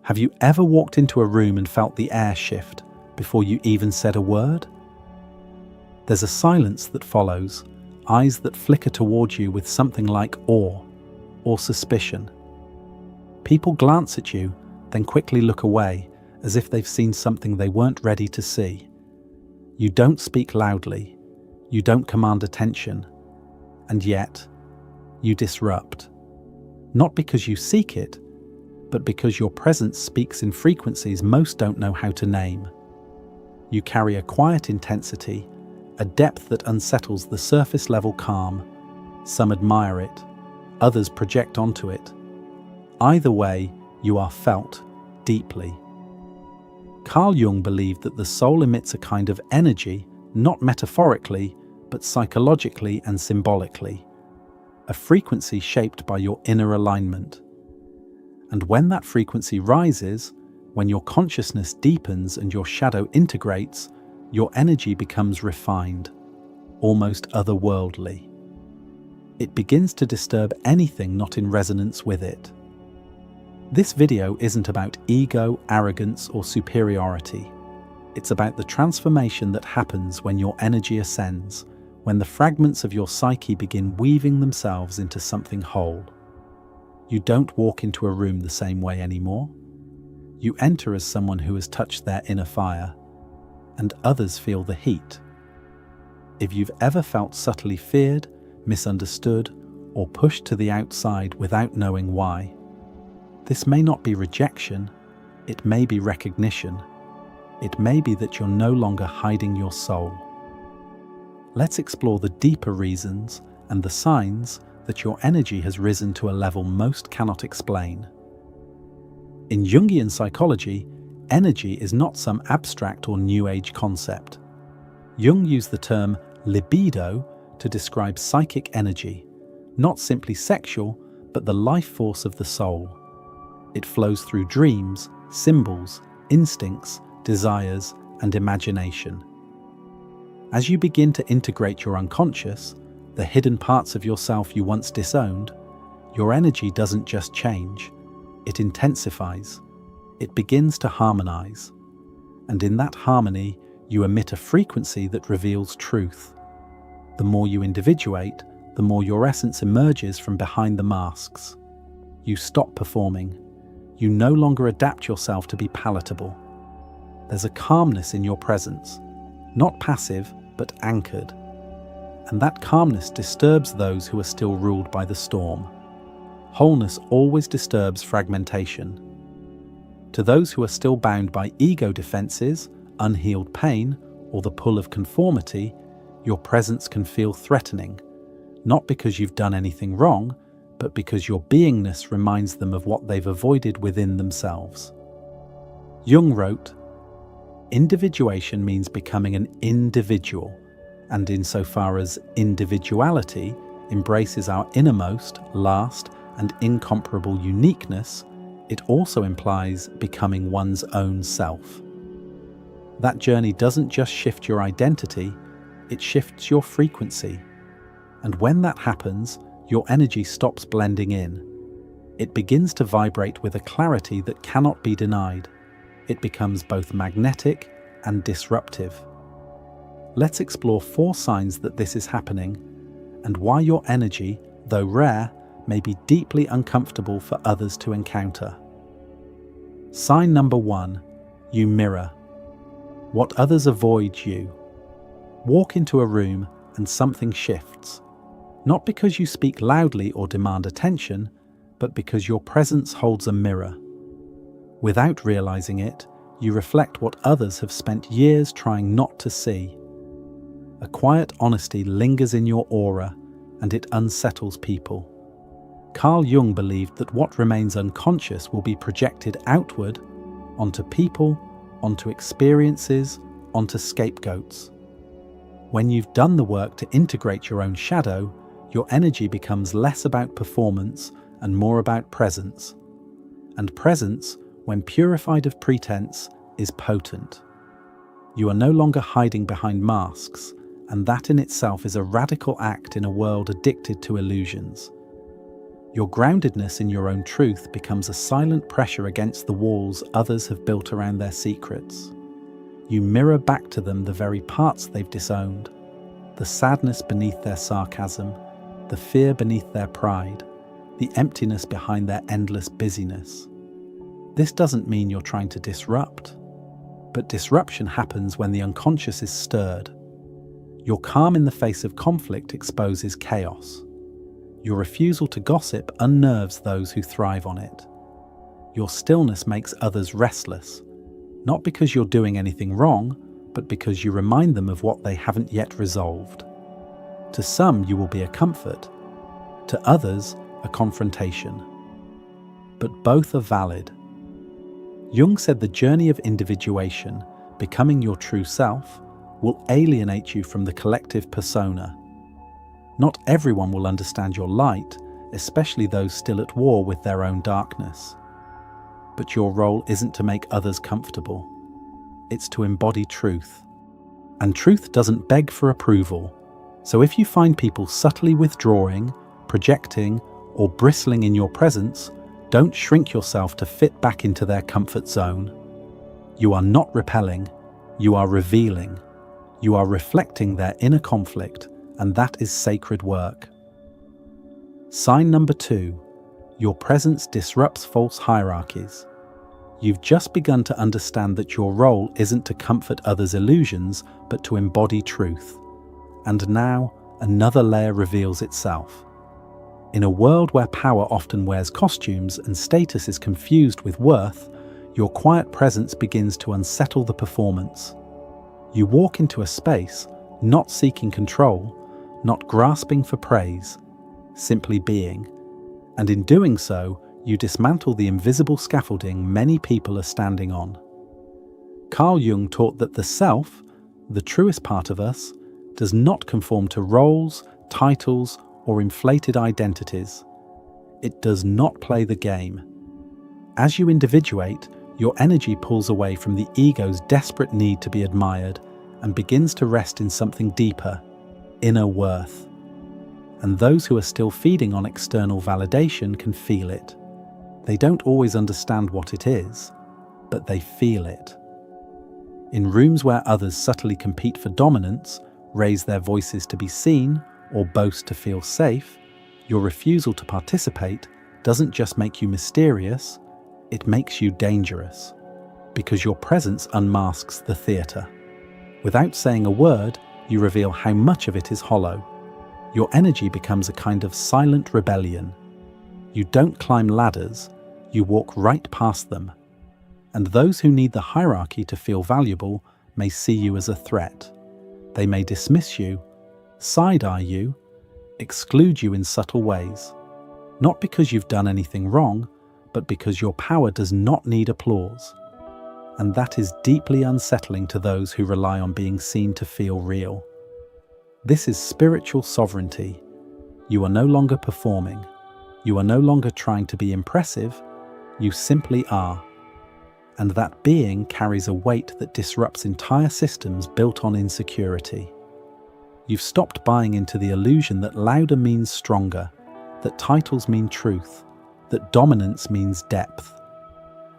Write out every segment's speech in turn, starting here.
Have you ever walked into a room and felt the air shift before you even said a word? There's a silence that follows, eyes that flicker towards you with something like awe or suspicion. People glance at you, then quickly look away, as if they've seen something they weren't ready to see. You don't speak loudly, you don't command attention, and yet, you disrupt. Not because you seek it, but because your presence speaks in frequencies most don't know how to name. You carry a quiet intensity, a depth that unsettles the surface-level calm. Some admire it, others project onto it. Either way, you are felt deeply. Carl Jung believed that the soul emits a kind of energy, not metaphorically, but psychologically and symbolically. A frequency shaped by your inner alignment. And when that frequency rises, when your consciousness deepens and your shadow integrates, your energy becomes refined, almost otherworldly. It begins to disturb anything not in resonance with it. This video isn't about ego, arrogance, or superiority. It's about the transformation that happens when your energy ascends, when the fragments of your psyche begin weaving themselves into something whole. You don't walk into a room the same way anymore. You enter as someone who has touched their inner fire, and others feel the heat. If you've ever felt subtly feared, misunderstood, or pushed to the outside without knowing why, this may not be rejection, it may be recognition. It may be that you're no longer hiding your soul. Let's explore the deeper reasons and the signs that your energy has risen to a level most cannot explain. In Jungian psychology, energy is not some abstract or New Age concept. Jung used the term libido to describe psychic energy, not simply sexual, but the life force of the soul. It flows through dreams, symbols, instincts, desires, and imagination. As you begin to integrate your unconscious, the hidden parts of yourself you once disowned, your energy doesn't just change, it intensifies. It begins to harmonize. And in that harmony, you emit a frequency that reveals truth. The more you individuate, the more your essence emerges from behind the masks. You stop performing. You no longer adapt yourself to be palatable. There's a calmness in your presence, not passive, but anchored. And that calmness disturbs those who are still ruled by the storm. Wholeness always disturbs fragmentation. To those who are still bound by ego defenses, unhealed pain, or the pull of conformity, your presence can feel threatening, not because you've done anything wrong, but because your beingness reminds them of what they've avoided within themselves. Jung wrote, "Individuation means becoming an individual, and insofar as individuality embraces our innermost, last, and incomparable uniqueness, it also implies becoming one's own self." That journey doesn't just shift your identity, it shifts your frequency. And when that happens, your energy stops blending in. It begins to vibrate with a clarity that cannot be denied. It becomes both magnetic and disruptive. Let's explore 4 signs that this is happening, and why your energy, though rare, may be deeply uncomfortable for others to encounter. Sign number 1, you mirror. What others avoid, you. Walk into a room and something shifts. Not because you speak loudly or demand attention, but because your presence holds a mirror. Without realizing it, you reflect what others have spent years trying not to see. A quiet honesty lingers in your aura, and it unsettles people. Carl Jung believed that what remains unconscious will be projected outward, onto people, onto experiences, onto scapegoats. When you've done the work to integrate your own shadow, your energy becomes less about performance and more about presence. And presence, when purified of pretense, is potent. You are no longer hiding behind masks, and that in itself is a radical act in a world addicted to illusions. Your groundedness in your own truth becomes a silent pressure against the walls others have built around their secrets. You mirror back to them the very parts they've disowned, the sadness beneath their sarcasm, the fear beneath their pride, the emptiness behind their endless busyness. This doesn't mean you're trying to disrupt, but disruption happens when the unconscious is stirred. Your calm in the face of conflict exposes chaos. Your refusal to gossip unnerves those who thrive on it. Your stillness makes others restless, not because you're doing anything wrong, but because you remind them of what they haven't yet resolved. To some, you will be a comfort. To others, a confrontation. But both are valid. Jung said the journey of individuation, becoming your true self, will alienate you from the collective persona. Not everyone will understand your light, especially those still at war with their own darkness. But your role isn't to make others comfortable. It's to embody truth. And truth doesn't beg for approval. So if you find people subtly withdrawing, projecting, or bristling in your presence, don't shrink yourself to fit back into their comfort zone. You are not repelling, you are revealing. You are reflecting their inner conflict, and that is sacred work. Sign number 2. Your presence disrupts false hierarchies. You've just begun to understand that your role isn't to comfort others' illusions, but to embody truth. And now, another layer reveals itself. In a world where power often wears costumes and status is confused with worth, your quiet presence begins to unsettle the performance. You walk into a space, not seeking control, not grasping for praise, simply being. And in doing so, you dismantle the invisible scaffolding many people are standing on. Carl Jung taught that the self, the truest part of us, does not conform to roles, titles, or inflated identities. It does not play the game. As you individuate, your energy pulls away from the ego's desperate need to be admired and begins to rest in something deeper, inner worth. And those who are still feeding on external validation can feel it. They don't always understand what it is, but they feel it. In rooms where others subtly compete for dominance, raise their voices to be seen, or boast to feel safe, your refusal to participate doesn't just make you mysterious, it makes you dangerous, because your presence unmasks the theatre. Without saying a word, you reveal how much of it is hollow. Your energy becomes a kind of silent rebellion. You don't climb ladders, you walk right past them. And those who need the hierarchy to feel valuable may see you as a threat. They may dismiss you, side-eye you, exclude you in subtle ways. Not because you've done anything wrong, but because your power does not need applause. And that is deeply unsettling to those who rely on being seen to feel real. This is spiritual sovereignty. You are no longer performing. You are no longer trying to be impressive. You simply are. And that being carries a weight that disrupts entire systems built on insecurity. You've stopped buying into the illusion that louder means stronger, that titles mean truth, that dominance means depth.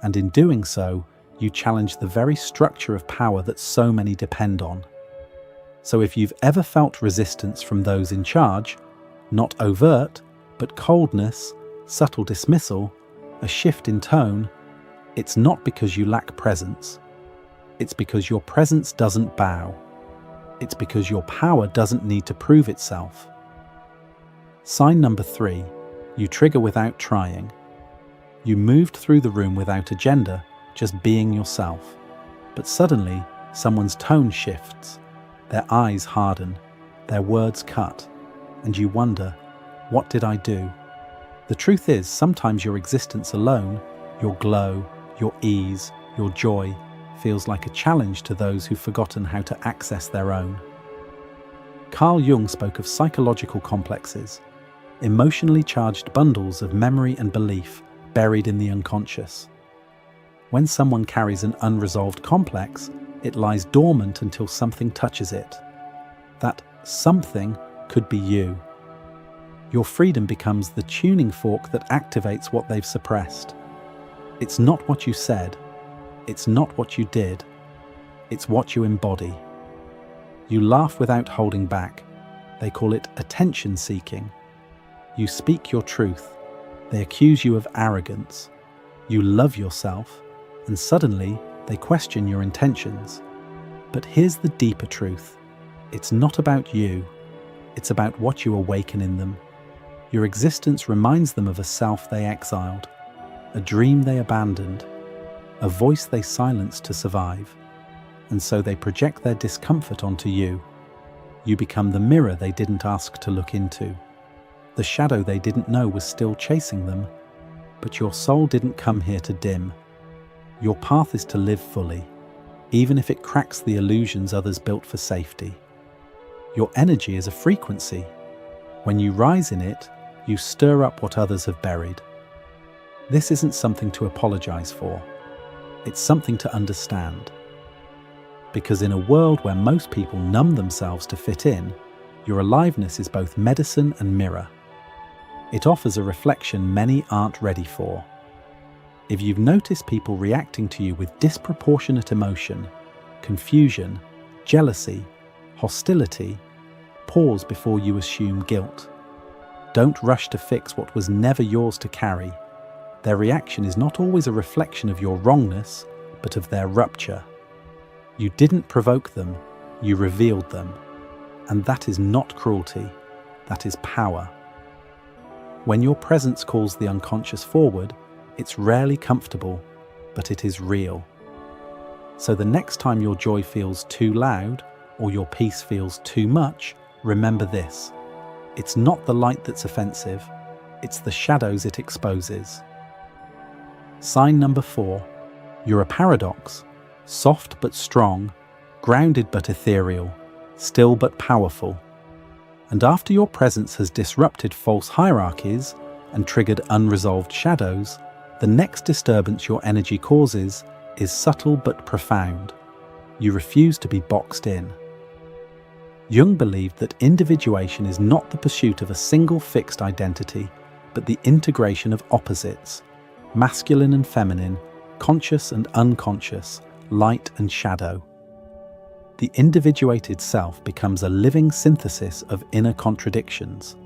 And in doing so, you challenge the very structure of power that so many depend on. So if you've ever felt resistance from those in charge, not overt, but coldness, subtle dismissal, a shift in tone, it's not because you lack presence. It's because your presence doesn't bow. It's because your power doesn't need to prove itself. Sign number 3, you trigger without trying. You moved through the room without agenda, just being yourself. But suddenly, someone's tone shifts. Their eyes harden, their words cut, and you wonder, what did I do? The truth is, sometimes your existence alone, your glow, your ease, your joy, feels like a challenge to those who've forgotten how to access their own. Carl Jung spoke of psychological complexes, emotionally charged bundles of memory and belief buried in the unconscious. When someone carries an unresolved complex, it lies dormant until something touches it. That something could be you. Your freedom becomes the tuning fork that activates what they've suppressed. It's not what you said. It's not what you did. It's what you embody. You laugh without holding back. They call it attention seeking. You speak your truth. They accuse you of arrogance. You love yourself, and suddenly they question your intentions. But here's the deeper truth. It's not about you. It's about what you awaken in them. Your existence reminds them of a self they exiled, a dream they abandoned, a voice they silenced to survive. And so they project their discomfort onto you. You become the mirror they didn't ask to look into. The shadow they didn't know was still chasing them. But your soul didn't come here to dim. Your path is to live fully, even if it cracks the illusions others built for safety. Your energy is a frequency. When you rise in it, you stir up what others have buried. This isn't something to apologize for. It's something to understand. Because in a world where most people numb themselves to fit in, your aliveness is both medicine and mirror. It offers a reflection many aren't ready for. If you've noticed people reacting to you with disproportionate emotion, confusion, jealousy, hostility, pause before you assume guilt. Don't rush to fix what was never yours to carry. Their reaction is not always a reflection of your wrongness, but of their rupture. You didn't provoke them, you revealed them. And that is not cruelty, that is power. When your presence calls the unconscious forward, it's rarely comfortable, but it is real. So the next time your joy feels too loud, or your peace feels too much, remember this. It's not the light that's offensive, it's the shadows it exposes. Sign number 4. You're a paradox. Soft but strong, grounded but ethereal, still but powerful. And after your presence has disrupted false hierarchies and triggered unresolved shadows, the next disturbance your energy causes is subtle but profound. You refuse to be boxed in. Jung believed that individuation is not the pursuit of a single fixed identity, but the integration of opposites, masculine and feminine, conscious and unconscious, light and shadow. The individuated self becomes a living synthesis of inner contradictions.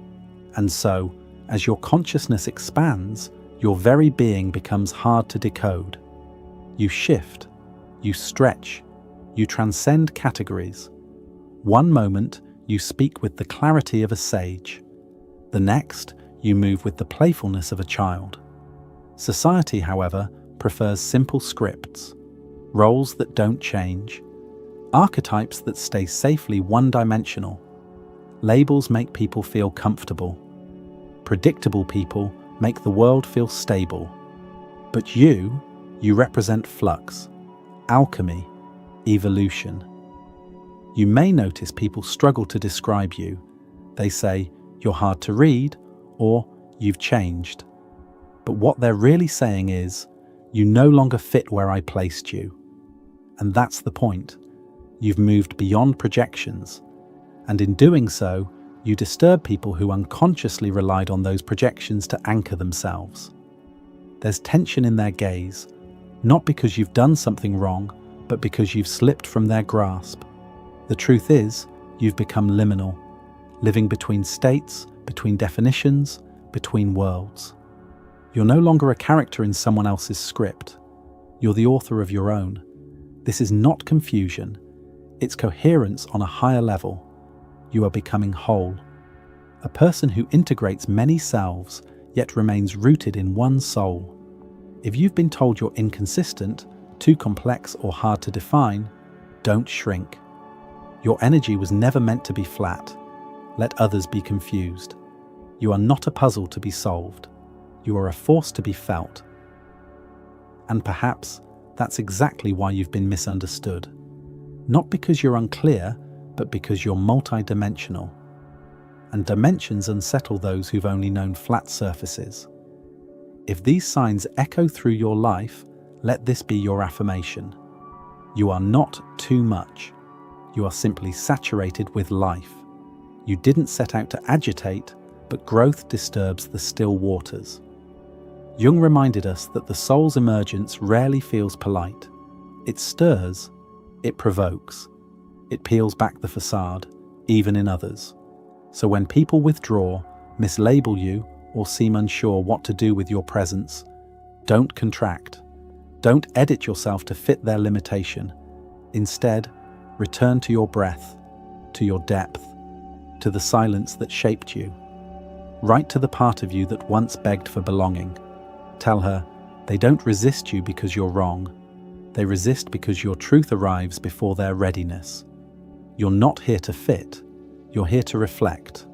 And so, as your consciousness expands, your very being becomes hard to decode. You shift, you stretch, you transcend categories. One moment, you speak with the clarity of a sage. The next, you move with the playfulness of a child. Society, however, prefers simple scripts, roles that don't change, archetypes that stay safely one-dimensional. Labels make people feel comfortable. Predictable people make the world feel stable. But you represent flux, alchemy, evolution. You may notice people struggle to describe you. They say, "You're hard to read," or "You've changed." But what they're really saying is, "You no longer fit where I placed you." And that's the point. You've moved beyond projections. And in doing so, you disturb people who unconsciously relied on those projections to anchor themselves. There's tension in their gaze, not because you've done something wrong, but because you've slipped from their grasp. The truth is, you've become liminal, living between states, between definitions, between worlds. You're no longer a character in someone else's script. You're the author of your own. This is not confusion. It's coherence on a higher level. You are becoming whole. A person who integrates many selves, yet remains rooted in one soul. If you've been told you're inconsistent, too complex or hard to define, don't shrink. Your energy was never meant to be flat. Let others be confused. You are not a puzzle to be solved. You are a force to be felt. And perhaps that's exactly why you've been misunderstood. Not because you're unclear, but because you're multidimensional. And dimensions unsettle those who've only known flat surfaces. If these signs echo through your life, let this be your affirmation. You are not too much. You are simply saturated with life. You didn't set out to agitate, but growth disturbs the still waters. Jung reminded us that the soul's emergence rarely feels polite. It stirs, it provokes, it peels back the facade, even in others. So when people withdraw, mislabel you, or seem unsure what to do with your presence, don't contract. Don't edit yourself to fit their limitation. Instead, return to your breath, to your depth, to the silence that shaped you. Write to the part of you that once begged for belonging. Tell her, they don't resist you because you're wrong. They resist because your truth arrives before their readiness. You're not here to fit, you're here to reflect.